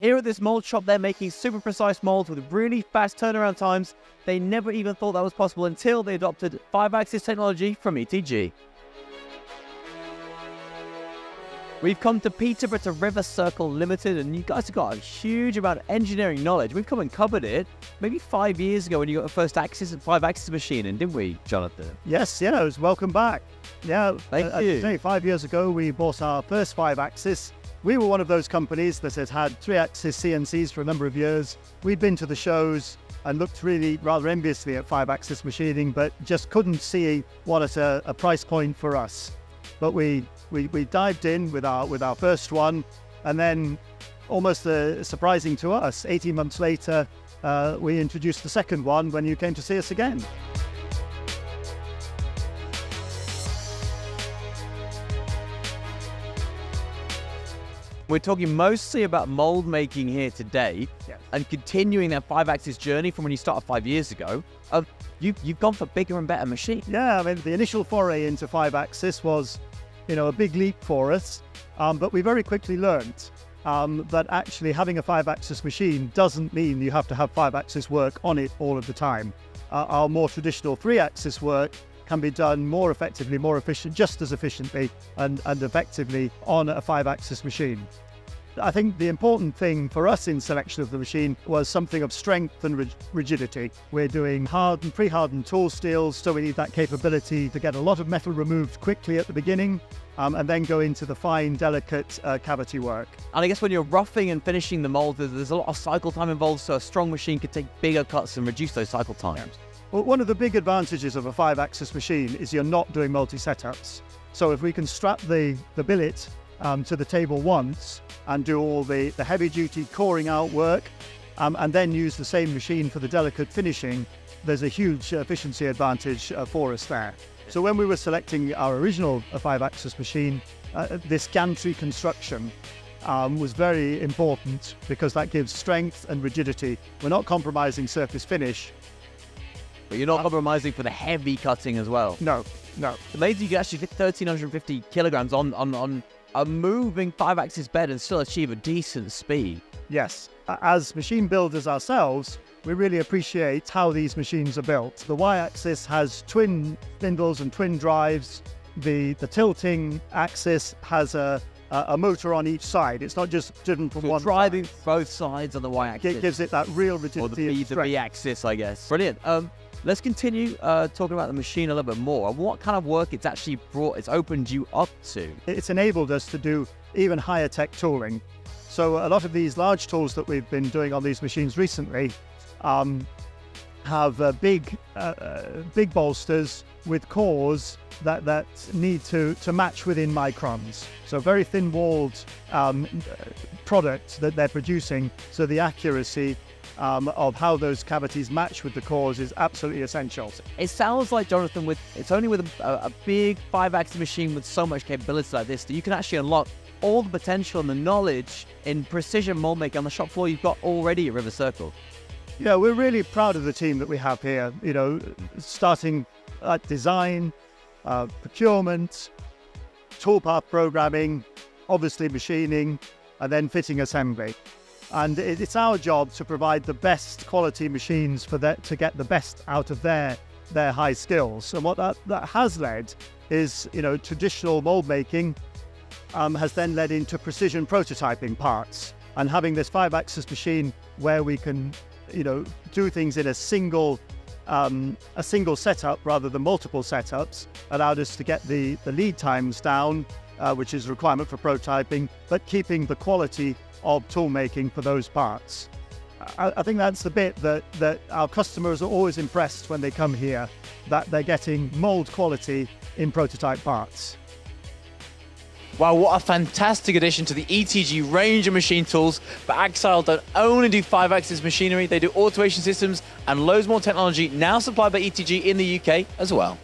Here at this mold shop, they're making super precise molds with really fast turnaround times. They never even thought that was possible until they adopted 5-axis technology from ETG. We've come to Peterborough to Rivercircle Limited, and you guys have got a huge amount of engineering knowledge. We've come and covered it maybe 5 years ago when you got the first 5-axis machine in, didn't we, Jonathan? Yes, welcome back. Yeah, Thank you. Say 5 years ago, we bought our first 5-axis. We were one of those companies that had 3-axis CNCs for a number of years. We'd been to the shows and looked really rather enviously at 5-axis machining, but just couldn't see what at a price point for us. But we dived in with our first one, and then almost surprising to us, 18 months later, we introduced the second one when you came to see us again. We're talking mostly about mold making here today, Yes. and continuing that 5-axis journey from when you started 5 years ago. You've gone for bigger and better machines. Yeah, I mean, the initial foray into 5-axis was, a big leap for us, but we very quickly learned that actually having a 5-axis machine doesn't mean you have to have 5-axis work on it all of the time. Our more traditional 3-axis work can be done more effectively, more efficient, just as efficiently and effectively on a 5-axis machine. I think the important thing for us in selection of the machine was something of strength and rigidity. We're doing hardened, pre-hardened tool steels, so we need that capability to get a lot of metal removed quickly at the beginning, and then go into the fine, delicate cavity work. And I guess when you're roughing and finishing the mold, there's a lot of cycle time involved, so a strong machine could take bigger cuts and reduce those cycle times. Well, one of the big advantages of a 5-axis machine is you're not doing multi-setups. So if we can strap the billet to the table once and do all the heavy-duty coring out work, and then use the same machine for the delicate finishing, there's a huge efficiency advantage for us there. So when we were selecting our original 5-axis machine, this gantry construction was very important because that gives strength and rigidity. We're not compromising surface finish. But you're not compromising for the heavy cutting as well. No. Amazing, you can actually fit 1,350 kilograms on a moving 5-axis bed and still achieve a decent speed. Yes. As machine builders ourselves, we really appreciate how these machines are built. The Y-axis has twin spindles and twin drives. The tilting axis has a motor on each side. It's not just driven from one driving side. both sides on the Y-axis. It gives it that real rigidity. Or the B-axis, I guess. Brilliant. Let's continue talking about the machine a little bit more. What kind of work it's actually it's opened you up to? It's enabled us to do even higher tech tooling. So a lot of these large tools that we've been doing on these machines recently have big bolsters with cores that need to match within microns. So very thin-walled product that they're producing, so the accuracy of how those cavities match with the cores is absolutely essential. It sounds like, Jonathan, it's only with a big 5-axis machine with so much capability like this that you can actually unlock all the potential and the knowledge in precision mold making on the shop floor you've got already at Rivercircle. Yeah, we're really proud of the team that we have here, starting at design, procurement, toolpath programming, obviously machining, and then fitting assembly. And it's our job to provide the best quality machines to get the best out of their high skills. And what that has led is, traditional mold making has then led into precision prototyping parts. And having this 5-axis machine where we can, do things in a single setup rather than multiple setups allowed us to get the lead times down, which is a requirement for prototyping, but keeping the quality of tool making for those parts. I think that's the bit that our customers are always impressed when they come here, that they're getting mold quality in prototype parts. Wow, what a fantastic addition to the ETG range of machine tools. But Axile don't only do 5-axis machinery, they do automation systems and loads more technology now supplied by ETG in the UK as well.